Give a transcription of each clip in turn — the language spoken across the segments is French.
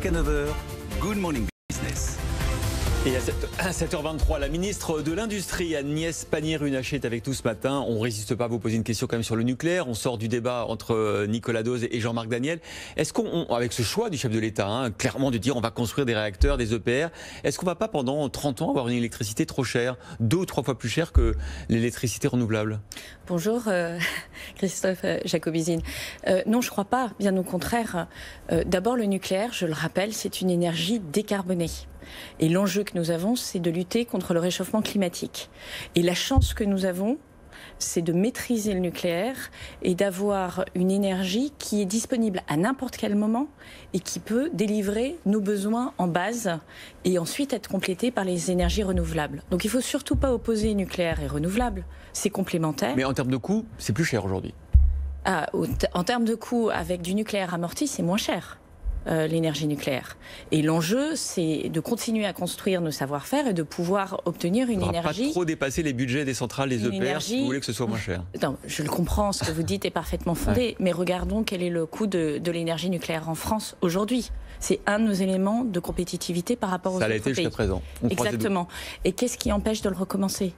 jusqu'à 9h, Good Morning Business. Et à 7h23, la ministre de l'Industrie, Agnès Pannier-Runacher, est avec nous ce matin. On ne résiste pas à vous poser une question quand même sur le nucléaire. On sort du débat entre Nicolas Dose et Jean-Marc Daniel. Est-ce qu'on, avec ce choix du chef de l'État, clairement de dire on va construire des réacteurs, des EPR, est-ce qu'on ne va pas pendant 30 ans avoir une électricité trop chère, 2 ou 3 fois plus chère que l'électricité renouvelable? Bonjour Christophe Jacobizine. Non, je ne crois pas, bien au contraire. D'abord, le nucléaire, je le rappelle, c'est une énergie décarbonée. Et l'enjeu que nous avons, c'est de lutter contre le réchauffement climatique. Et la chance que nous avons, c'est de maîtriser le nucléaire et d'avoir une énergie qui est disponible à n'importe quel moment et qui peut délivrer nos besoins en base et ensuite être complétée par les énergies renouvelables. Donc il ne faut surtout pas opposer nucléaire et renouvelable, c'est complémentaire. Mais en termes de coût, c'est plus cher aujourd'hui. En termes de coût, avec du nucléaire amorti, c'est moins cher. L'énergie nucléaire. Et l'enjeu, c'est de continuer à construire nos savoir-faire et de pouvoir obtenir une énergie... Pas trop dépasser les budgets des centrales, des EPR, si vous voulez que ce soit moins cher. Non, je le comprends, ce que vous dites est parfaitement fondé, mais regardons quel est le coût de l'énergie nucléaire en France aujourd'hui. C'est un de nos éléments de compétitivité par rapport aux autres pays. Ça l'a été jusqu'à présent. Exactement. Et qu'est-ce qui empêche de le recommencer ?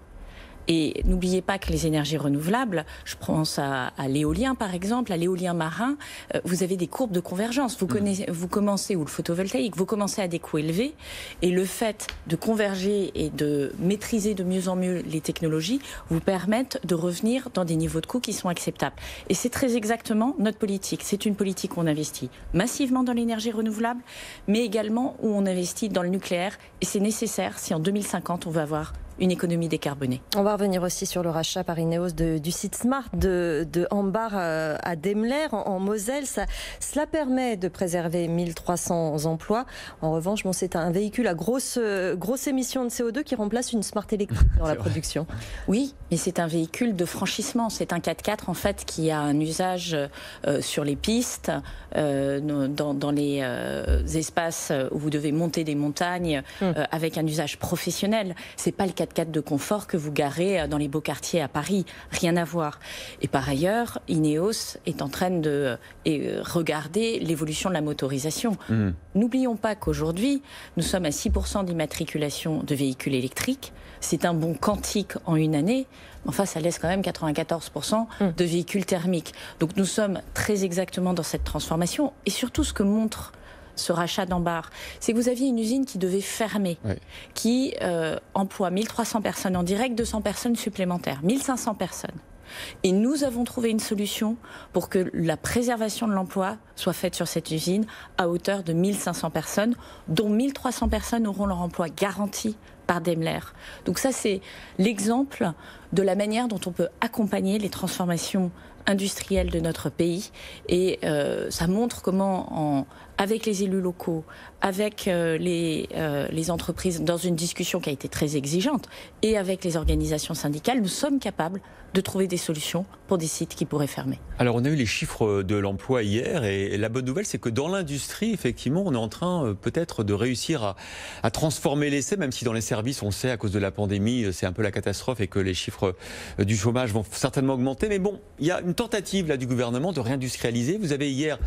Et n'oubliez pas que les énergies renouvelables, je pense à l'éolien par exemple, à l'éolien marin, vous avez des courbes de convergence. Vous commencez, ou le photovoltaïque, vous commencez à des coûts élevés, et le fait de converger et de maîtriser de mieux en mieux les technologies vous permettent de revenir dans des niveaux de coûts qui sont acceptables. Et c'est très exactement notre politique. C'est une politique où on investit massivement dans l'énergie renouvelable, mais également où on investit dans le nucléaire, et c'est nécessaire si en 2050 on veut avoir une économie décarbonée. On va revenir aussi sur le rachat par Ineos du site Smart de Ambar à Daimler en Moselle. Cela permet de préserver 1300 emplois. En revanche, c'est un véhicule à grosse émission de CO2 qui remplace une Smart électrique dans la production. Oui, mais c'est un véhicule de franchissement. C'est un 4x4 en fait qui a un usage sur les pistes, dans les espaces où vous devez monter des montagnes avec un usage professionnel. C'est pas le 4x4 de confort que vous garez dans les beaux quartiers à Paris, rien à voir. Et par ailleurs, Ineos est en train de regarder l'évolution de la motorisation. N'oublions pas qu'aujourd'hui, nous sommes à 6% d'immatriculation de véhicules électriques. C'est un bond quantique en une année. Enfin, ça laisse quand même 94% de véhicules thermiques. Donc nous sommes très exactement dans cette transformation. Et surtout, ce que montre ce rachat d'Ambar, c'est que vous aviez une usine qui devait fermer, qui emploie 1300 personnes en direct, 200 personnes supplémentaires, 1500 personnes. Et nous avons trouvé une solution pour que la préservation de l'emploi soit faite sur cette usine à hauteur de 1500 personnes, dont 1300 personnes auront leur emploi garanti par Daimler. Donc ça, c'est l'exemple de la manière dont on peut accompagner les transformations industrielles de notre pays. Et ça montre comment, avec les élus locaux, avec les entreprises, dans une discussion qui a été très exigeante, et avec les organisations syndicales, nous sommes capables de trouver des solutions pour des sites qui pourraient fermer. Alors on a eu les chiffres de l'emploi hier, et la bonne nouvelle c'est que dans l'industrie, effectivement, on est en train peut-être de réussir à transformer l'essai, même si dans les services, on le sait, à cause de la pandémie, c'est un peu la catastrophe et que les chiffres du chômage vont certainement augmenter. Mais bon, il y a une tentative là du gouvernement de réindustrialiser. Vous avez hier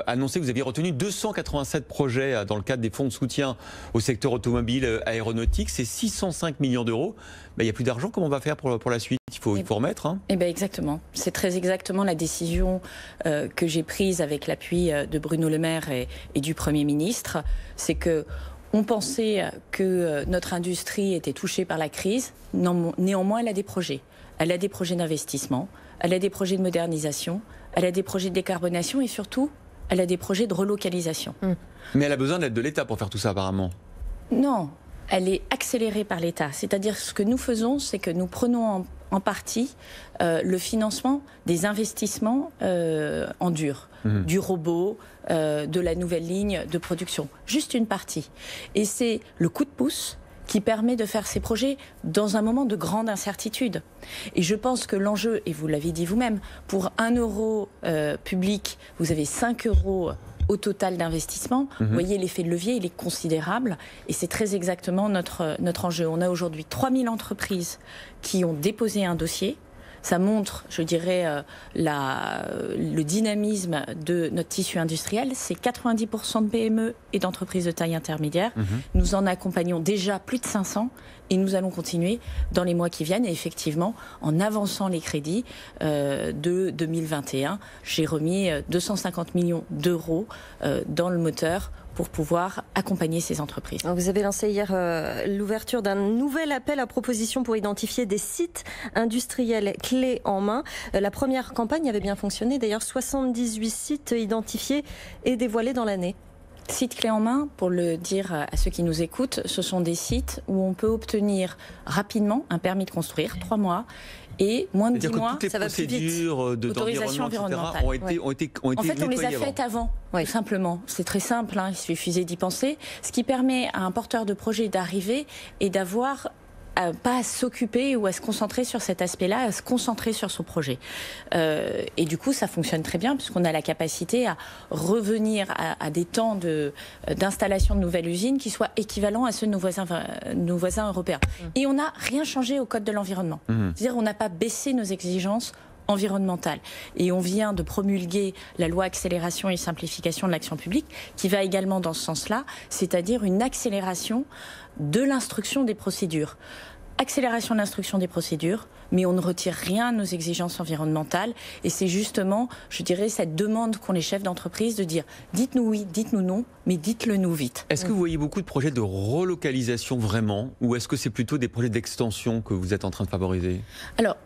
annoncé que vous aviez retenu 287 projets dans le cadre des fonds de soutien au secteur automobile, aéronautique. C'est 605 millions d'euros. Il n'y a plus d'argent, comment on va faire pour la suite? Il faut remettre. Eh bien exactement. C'est très exactement la décision que j'ai prise avec l'appui de Bruno Le Maire et du Premier ministre. C'est que on pensait que notre industrie était touchée par la crise. Néanmoins, elle a des projets. Elle a des projets d'investissement, elle a des projets de modernisation, elle a des projets de décarbonation et surtout, elle a des projets de relocalisation. Mais elle a besoin de l'aide de l'État pour faire tout ça apparemment. Non, elle est accélérée par l'État. C'est-à-dire ce que nous faisons, c'est que nous prenons en partie le financement des investissements en dur, du robot, de la nouvelle ligne de production. Juste une partie. Et c'est le coup de pouce qui permet de faire ces projets dans un moment de grande incertitude. Et je pense que l'enjeu, et vous l'avez dit vous-même, pour 1 euro public, vous avez 5 euros au total d'investissement. Vous voyez, l'effet de levier, il est considérable. Et c'est très exactement notre enjeu. On a aujourd'hui 3000 entreprises qui ont déposé un dossier. Ça montre, je dirais, le dynamisme de notre tissu industriel. C'est 90% de PME et d'entreprises de taille intermédiaire. Nous en accompagnons déjà plus de 500 et nous allons continuer dans les mois qui viennent. Et effectivement, en avançant les crédits de 2021, j'ai remis 250 millions d'euros dans le moteur pour pouvoir accompagner ces entreprises. Vous avez lancé hier l'ouverture d'un nouvel appel à propositions pour identifier des sites industriels clés en main. La première campagne avait bien fonctionné. D'ailleurs, 78 sites identifiés et dévoilés dans l'année. Sites clés en main, pour le dire à ceux qui nous écoutent, ce sont des sites où on peut obtenir rapidement un permis de construire, 3 mois, et moins de 10 mois, ça va plus vite. Toutes les procédures d'autorisation environnementale ont été en fait, on les a faites avant, tout simplement. C'est très simple, il suffisait d'y penser. Ce qui permet à un porteur de projet d'arriver et d'avoir pas à s'occuper ou à se concentrer sur cet aspect-là, à se concentrer sur son projet. Et du coup, ça fonctionne très bien puisqu'on a la capacité à revenir à des temps d'installation de nouvelles usines qui soient équivalents à ceux de nos voisins européens. Et on n'a rien changé au Code de l'environnement. C'est-à-dire on n'a pas baissé nos exigences environnementale. Et on vient de promulguer la loi accélération et simplification de l'action publique qui va également dans ce sens-là, c'est-à-dire une accélération de l'instruction des procédures. Accélération de l'instruction des procédures, mais on ne retire rien à nos exigences environnementales. Et c'est justement, je dirais, cette demande qu'ont les chefs d'entreprise de dire « dites-nous oui, dites-nous non, mais dites-le nous vite ». Est-ce que vous voyez beaucoup de projets de relocalisation vraiment, ou est-ce que c'est plutôt des projets d'extension que vous êtes en train de favoriser ? Alors,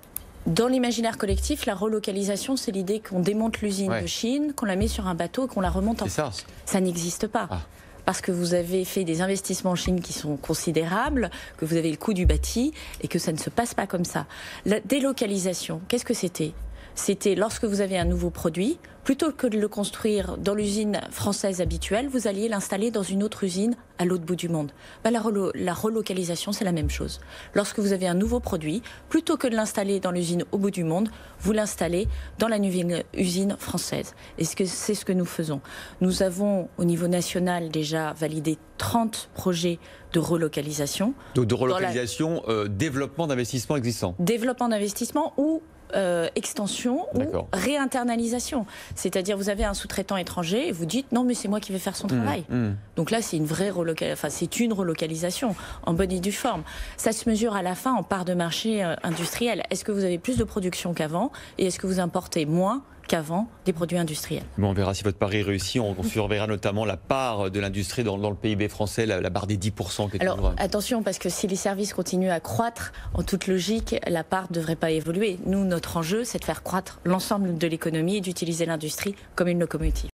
dans l'imaginaire collectif, la relocalisation, c'est l'idée qu'on démonte l'usine de Chine, qu'on la met sur un bateau et qu'on la remonte en France. Ça n'existe pas. Parce que vous avez fait des investissements en Chine qui sont considérables, que vous avez le coût du bâti et que ça ne se passe pas comme ça. La délocalisation, qu'est-ce que c'était ? C'était lorsque vous avez un nouveau produit, plutôt que de le construire dans l'usine française habituelle, vous alliez l'installer dans une autre usine à l'autre bout du monde. La relocalisation, c'est la même chose. Lorsque vous avez un nouveau produit, plutôt que de l'installer dans l'usine au bout du monde, vous l'installez dans la nouvelle usine française. Et c'est ce que nous faisons. Nous avons, au niveau national, déjà validé 30 projets de relocalisation. Donc de relocalisation, développement d'investissements existants. Développement d'investissements ou extension ou réinternalisation. C'est-à-dire vous avez un sous-traitant étranger et vous dites non mais c'est moi qui vais faire son travail. Donc là c'est une vraie relocalisation en bonne et due forme. Ça se mesure à la fin en part de marché industriel. Est-ce que vous avez plus de production qu'avant et est-ce que vous importez moins qu'avant des produits industriels? Bon, on verra si votre pari réussit. On surveillera notamment la part de l'industrie dans le PIB français, la barre des 10%. Qui est Alors attention, parce que si les services continuent à croître, en toute logique, la part ne devrait pas évoluer. Nous, notre enjeu, c'est de faire croître l'ensemble de l'économie et d'utiliser l'industrie comme une locomotive.